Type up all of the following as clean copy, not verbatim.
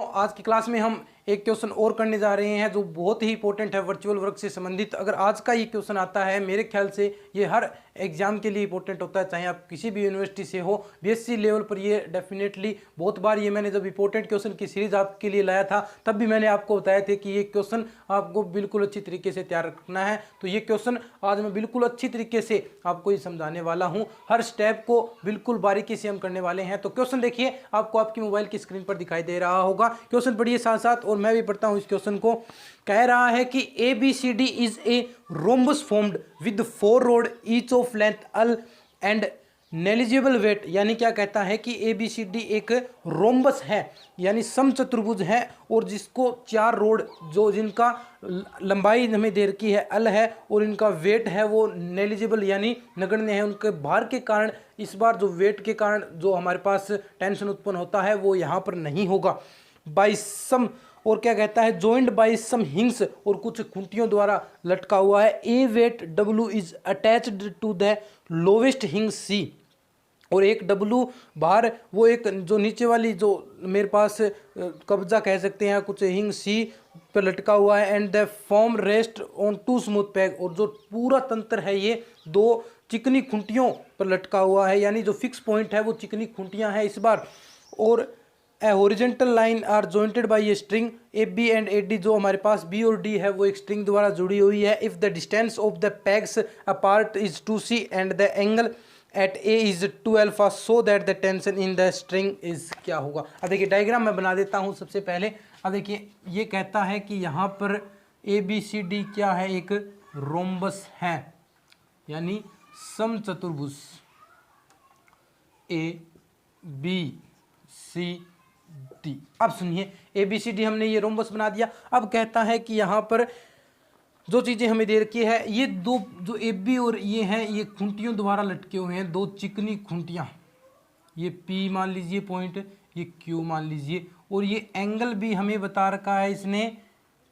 आज की क्लास में हम एक क्वेश्चन और करने जा रहे हैं जो बहुत ही इंपॉर्टेंट है वर्चुअल वर्क से संबंधित। अगर आज का ये क्वेश्चन आता है, मेरे ख्याल से ये हर एग्जाम के लिए इंपॉर्टेंट होता है, चाहे आप किसी भी यूनिवर्सिटी से हो। बीएससी लेवल पर ये डेफिनेटली बहुत बार ये मैंने जब इंपॉर्टेंट क्वेश्चन की सीरीज आपके लिए लाया था तब भी मैंने आपको बताया था कि ये क्वेश्चन आपको बिल्कुल अच्छी तरीके से तैयार रखना है। तो ये क्वेश्चन आज मैं बिल्कुल अच्छी तरीके से आपको ये समझाने वाला हूँ, हर स्टेप को बिल्कुल बारीकी से हम करने वाले हैं। तो क्वेश्चन देखिए, आपको आपकी मोबाइल की स्क्रीन पर दिखाई दे रहा होगा। क्वेश्चन पढ़िए साथ साथ और मैं भी पढ़ता हूं इस क्वेश्चन को। कह रहा है कि ABCD is a rhombus formed with 4 rod each of length L and negligible weight. यानी क्या कहता है कि ABCD एक रोम्बस है यानी समचतुर्भुज है और जिसको 4 रोड जो जिनका लंबाई हमें दे रखी है L है और इनका वेट है वो नेलिजिबल यानी नगण्य है। उनके भार के कारण इस बार जो वेट के कारण जो हमारे पास टेंशन उत्पन्न होता है वो यहाँ पर नहीं होगा। बाई सम और क्या कहता है, जॉइंट बाई सम हिंग्स और कुछ खूंटियों द्वारा लटका हुआ है। A weight W is attached to the lowest hinge C और एक W बाहर वो एक जो नीचे वाली जो मेरे पास कब्जा कह सकते हैं कुछ हिंग C पर लटका हुआ है। And the form rest on 2 smooth peg और जो पूरा तंत्र है ये 2 चिकनी खूंटियों पर लटका हुआ है यानी जो फिक्स पॉइंट है वो चिकनी खूंटियां हैं इस बार। और a horizontal line are jointed by a string AB and AD जो हमारे पास B और D है वो एक स्ट्रिंग द्वारा जुड़ी हुई है। If the distance of the pegs apart is 2C and the angle at A is 2 alpha so that the tension in the string is क्या होगा। अब देखिए डायग्राम मैं बना देता हूँ सबसे पहले। अब देखिए ये कहता है कि यहाँ पर ABCD क्या है, एक रोम्बस है यानी समचतुर्भुज ABCD। अब सुनिए ABCD हमने ये रोम्बस बना दिया। अब कहता है कि यहाँ पर जो चीज़ें हमें दे रखी है ये 2 जो AB और ये हैं ये खूंटियों द्वारा लटके हुए हैं, 2 चिकनी खूंटियाँ। ये P मान लीजिए पॉइंट, ये Q मान लीजिए और ये एंगल भी हमें बता रखा है इसने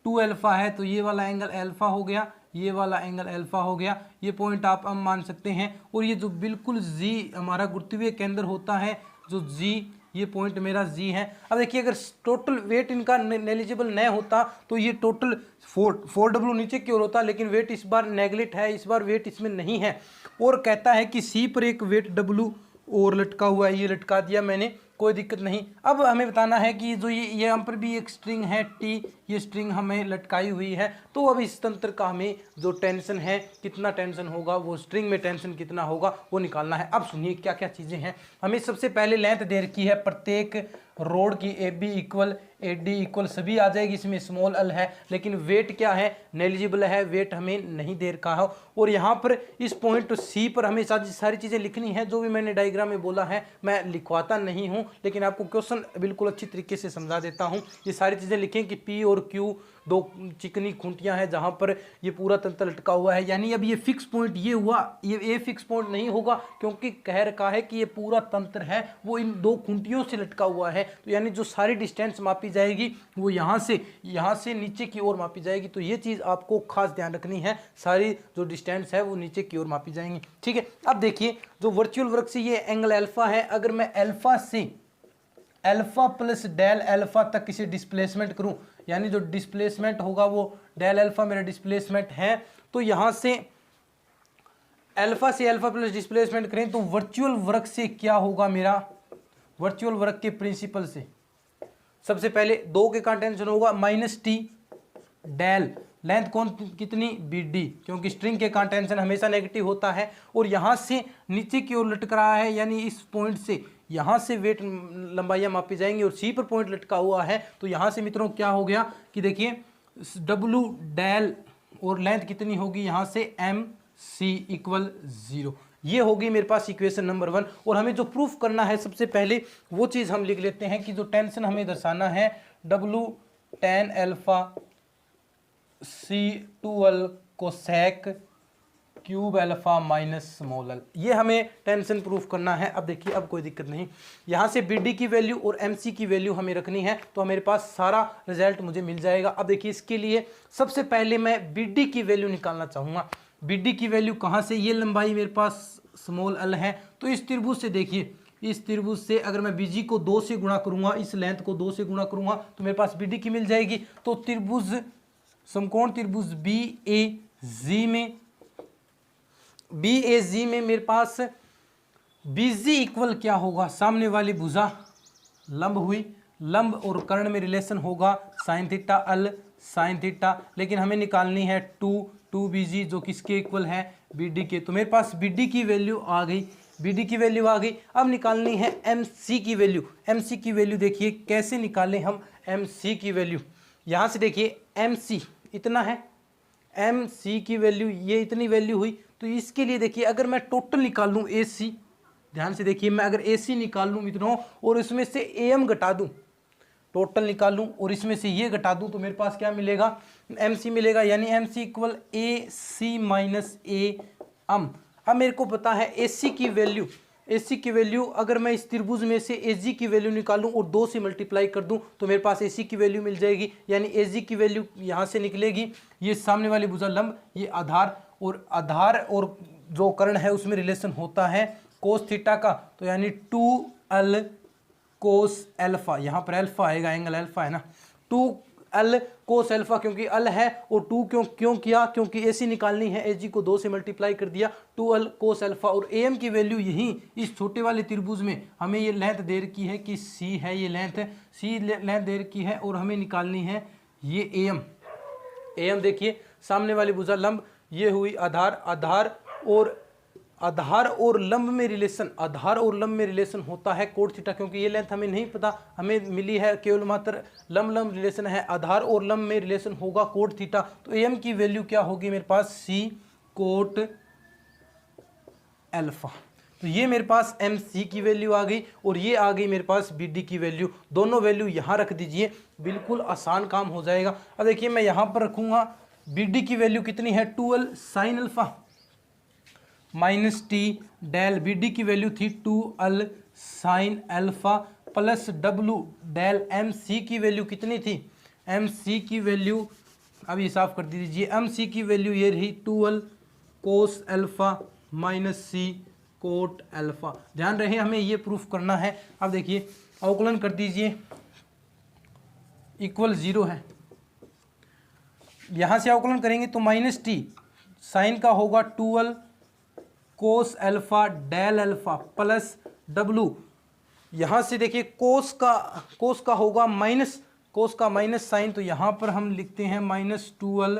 2 अल्फा है तो ये वाला एंगल अल्फा हो गया, ये वाला एंगल अल्फा हो गया। ये पॉइंट आप अब मान सकते हैं। और ये जो बिल्कुल G हमारा गुरुत्वीय केंद्र होता है जो G, ये पॉइंट मेरा G है। अब देखिए अगर टोटल वेट इनका नेलिजिबल न होता तो ये टोटल 4W नीचे की ओर होता, लेकिन वेट इस बार नेगलेक्ट है, इस बार वेट इसमें नहीं है। और कहता है कि C पर एक वेट W और लटका हुआ है, ये लटका दिया मैंने, कोई दिक्कत नहीं। अब हमें बताना है कि जो ये यहाँ पर भी एक स्ट्रिंग है T, ये स्ट्रिंग हमें लटकाई हुई है। तो अब इस तंत्र का हमें जो टेंशन है कितना टेंशन होगा, वो स्ट्रिंग में टेंशन कितना होगा वो निकालना है। अब सुनिए क्या क्या चीज़ें हैं। हमें सबसे पहले लेंथ दे रखी है प्रत्येक रोड की AB इक्वल AD इक्वल सभी आ जाएगी, इसमें स्मॉल l है, लेकिन वेट क्या है, नेलिजिबल है, वेट हमें नहीं दे रखा है। और यहाँ पर इस पॉइंट C पर हमें सारी चीज़ें लिखनी है जो भी मैंने डायग्राम में बोला है। मैं लिखवाता नहीं हूँ लेकिन आपको क्वेश्चन बिल्कुल अच्छी तरीके से समझा देता हूँ। ये सारी चीज़ें लिखें कि P और Q 2 चिकनी खूंटियाँ हैं जहाँ पर ये पूरा तंत्र लटका हुआ है। यानी अब ये फिक्स पॉइंट ये हुआ, ये फिक्स पॉइंट नहीं होगा क्योंकि कह रखा है कि ये पूरा तंत्र है वो इन 2 खूंटियों से लटका हुआ है। तो यानी जो सारी डिस्टेंस मापी जाएगी वो यहाँ से नीचे की ओर मापी जाएगी। तो ये चीज़ आपको खास ध्यान रखनी है, सारी जो डिस्टेंस है वो नीचे की ओर मापी जाएंगी। ठीक है, अब देखिए जो वर्चुअल वर्क से ये एंगल अल्फा है, अगर मैं अल्फा से अल्फा प्लस डेल अल्फा तक इसे डिस्प्लेसमेंट करूं यानी जो डिस्प्लेसमेंट होगा वो डेल अल्फा मेरा डिस्प्लेसमेंट है। तो यहाँ से अल्फा प्लस डिस्प्लेसमेंट करें तो वर्चुअल वर्क से क्या होगा मेरा, वर्चुअल वर्क के प्रिंसिपल से सबसे पहले 2 के का टेंशन होगा -T डेल लेंथ कौन कितनी BD, क्योंकि स्ट्रिंग के का टेंशन हमेशा नेगेटिव होता है। और यहाँ से नीचे की ओर लटक रहा है यानी इस पॉइंट से यहाँ से वेट लंबाइयाँ मापी जाएंगी और C पर पॉइंट लटका हुआ है। तो यहाँ से मित्रों क्या हो गया कि देखिए W डेल और लेंथ कितनी होगी यहाँ से MC इक्वल 0। ये होगी मेरे पास इक्वेशन नंबर 1। और हमें जो प्रूफ करना है सबसे पहले वो चीज़ हम लिख लेते हैं कि जो टेंशन हमें दर्शाना है W tan alpha C2L cosec cube alpha minus small l, ये हमें टेंशन प्रूफ करना है। अब देखिए अब कोई दिक्कत नहीं, यहाँ से BD की वैल्यू और MC की वैल्यू हमें रखनी है तो मेरे पास सारा रिजल्ट मुझे मिल जाएगा। अब देखिए इसके लिए सबसे पहले मैं BD की वैल्यू निकालना चाहूँगा। BD की वैल्यू कहाँ से, ये लंबाई मेरे पास स्मॉल l है तो इस त्रिभुज से देखिए इस त्रिभुज से अगर मैं BG को 2 से गुणा करूंगा, इस लेंथ को 2 से गुणा करूंगा तो मेरे पास BD की मिल जाएगी। तो त्रिभुज समकोण त्रिभुज BAG में मेरे पास BG इक्वल क्या होगा, सामने वाली भुजा लंब हुई, लंब और कर्ण में रिलेशन होगा sin थीटा अल sin थीटा, लेकिन हमें निकालनी है 2BG जो किसके इक्वल है, BD के। तो मेरे पास BD की वैल्यू आ गई, BD की वैल्यू आ गई। अब निकालनी है MC की वैल्यू। MC की वैल्यू देखिए कैसे निकालें हम MC की वैल्यू। यहाँ से देखिए MC इतना है, MC की वैल्यू ये इतनी वैल्यू हुई। तो इसके लिए देखिए अगर मैं टोटल निकाल लूँ AC, ध्यान से देखिए मैं अगर AC निकाल लूँ इतना और इसमें से AM घटा दूँ, टोटल निकाल लूँ और इसमें से ये घटा दूँ तो मेरे पास क्या मिलेगा, MC मिलेगा, यानी MC equal AC minus AM। अब मेरे को पता है AC की वैल्यू अगर मैं इस त्रिभुज में से AG की वैल्यू निकालूं और 2 से मल्टीप्लाई कर दूं तो मेरे पास AC की वैल्यू मिल जाएगी, यानी AG की वैल्यू यहाँ से निकलेगी। ये सामने वाली भुजा लंब, ये आधार और जो कर्ण है उसमें रिलेशन होता है कोस थीटा का, तो यानी 2l कोस एल्फा, यहाँ पर एल्फा आएगा, एंगल एल्फा है ना, 2l कोस एल्फा, क्योंकि अल है और 2 क्यों किया, क्योंकि AC निकालनी है, AG को 2 से मल्टीप्लाई कर दिया, 2l कोस एल्फा। और AM की वैल्यू यहीं इस छोटे वाले त्रिभुज में हमें ये लेंथ दे रखी है कि C है, ये लेंथ C लेंथ दे रखी है और हमें निकालनी है ये AM देखिए सामने वाली भुजा लंब, ये हुई आधार और लंब में रिलेशन होता है कोण थीटा, क्योंकि ये लेंथ हमें नहीं पता, हमें मिली है केवल मात्र लंब रिलेशन है, आधार और लंब में रिलेशन होगा कोण थीटा। तो AM की वैल्यू क्या होगी मेरे पास, C कोट एल्फा। तो ये मेरे पास MC की वैल्यू आ गई और ये आ गई मेरे पास BD की वैल्यू। दोनों वैल्यू यहाँ रख दीजिए, बिल्कुल आसान काम हो जाएगा। अब देखिए मैं यहाँ पर रखूँगा BD की वैल्यू कितनी है, 2l sine alpha minus T del, BD की वैल्यू थी 2l sine alpha plus W del. MC की वैल्यू कितनी थी, MC की वैल्यू अब हिसाब कर दीजिए, MC की वैल्यू ये रही 2l cos alpha minus C coat alpha. ध्यान रहे हमें ये प्रूफ करना है। अब देखिए अवकलन कर दीजिए, इक्वल 0 है, यहाँ से अवकलन करेंगे तो माइनस T साइन का होगा 2l cos alpha del alpha plus W, यहाँ से देखिए कोस का होगा कोस का माइनस साइन, तो यहाँ पर हम लिखते हैं माइनस 2l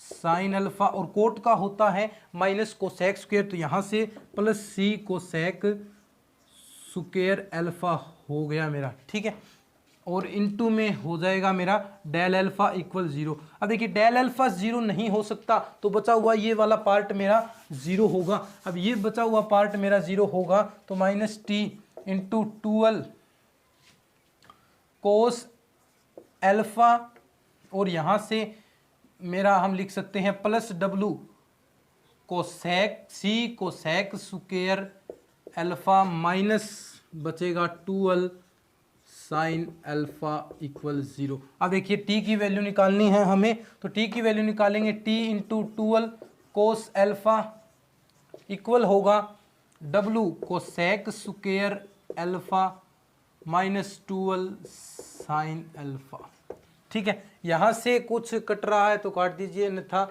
साइन अल्फा, और कोट का होता है माइनस कोसेक स्क्वायर, तो यहाँ से plus C cosec square alpha हो गया मेरा, ठीक है, और इनटू में हो जाएगा मेरा डेल अल्फा इक्वल 0। अब देखिए डेल अल्फा 0 नहीं हो सकता, तो बचा हुआ ये वाला पार्ट मेरा 0 होगा। अब ये बचा हुआ पार्ट मेरा 0 होगा, तो minus T into 2l cos alpha, और यहाँ से मेरा हम लिख सकते हैं plus W cosec C cosec square alpha minus बचेगा 2l साइन अल्फा इक्वल 0। अब देखिए T की वैल्यू निकालनी है हमें, तो T की वैल्यू निकालेंगे, T into 2l cos alpha equal होगा W cosec square alpha minus 2l sine alpha, ठीक है। यहाँ से कुछ कट रहा है तो काट दीजिए, अन्यथा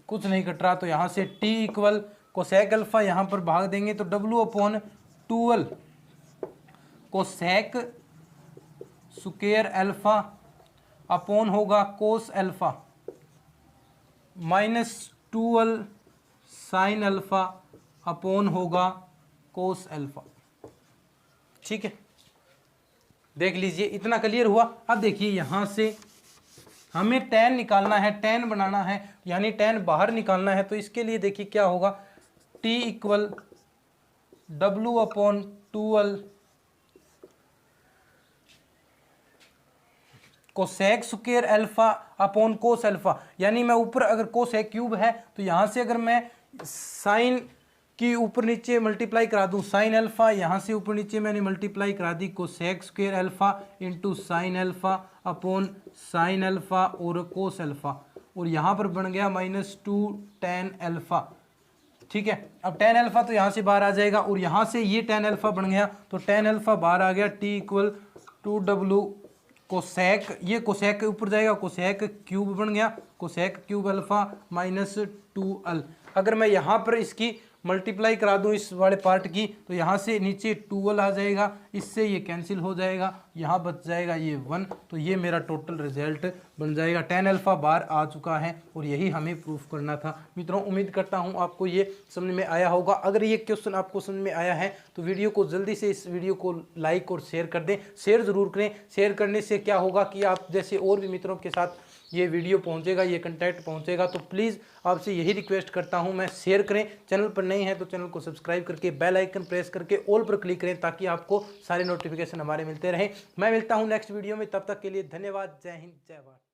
कुछ नहीं कट रहा, तो यहाँ से T इक्वल कोसेक अल्फा यहाँ पर भाग देंगे तो W upon 2l cosec square alpha upon होगा cos alpha minus 2l sine alpha upon होगा कोस अल्फा, ठीक है। देख लीजिए इतना क्लियर हुआ। अब देखिए यहाँ से हमें tan निकालना है, tan बनाना है, यानी tan बाहर निकालना है, तो इसके लिए देखिए क्या होगा, T equal W upon 2l cosec square alpha upon cos alpha, यानी मैं ऊपर अगर कोसेक क्यूब है तो यहाँ से अगर मैं साइन की ऊपर नीचे मल्टीप्लाई करा दूँ साइन अल्फा, यहाँ से ऊपर नीचे मैंने मल्टीप्लाई करा दी cosec square alpha into sine alpha upon sine alpha और कोस अल्फा, और यहाँ पर बन गया माइनस 2 tan अल्फा ठीक है। अब टेन अल्फा तो यहाँ से बाहर आ जाएगा और यहाँ से ये टेन अल्फा बन गया, तो टेन अल्फा बाहर आ गया, T equal to W cosec, ये कोसेक के ऊपर जाएगा, कोसेक क्यूब बन गया, cosec cube alpha minus 2l। अगर मैं यहाँ पर इसकी मल्टीप्लाई करा दूँ इस वाले पार्ट की, तो यहाँ से नीचे 2l आ जाएगा, इससे ये कैंसिल हो जाएगा, यहाँ बच जाएगा ये 1। तो ये मेरा टोटल रिजल्ट बन जाएगा। टेन अल्फा बार आ चुका है और यही हमें प्रूफ करना था। मित्रों उम्मीद करता हूँ आपको ये समझ में आया होगा। अगर ये क्वेश्चन आपको समझ में आया है तो वीडियो को जल्दी से इस वीडियो को लाइक और शेयर कर दें। शेयर ज़रूर करें। शेयर करने से क्या होगा कि आप जैसे और भी मित्रों के साथ ये वीडियो पहुंचेगा, ये कंटेंट पहुंचेगा। तो प्लीज़ आपसे यही रिक्वेस्ट करता हूं मैं, शेयर करें। चैनल पर नए हैं तो चैनल को सब्सक्राइब करके बेल आइकन प्रेस करके ऑल पर क्लिक करें ताकि आपको सारे नोटिफिकेशन हमारे मिलते रहें। मैं मिलता हूं नेक्स्ट वीडियो में, तब तक के लिए धन्यवाद। जय हिंद, जय भारत।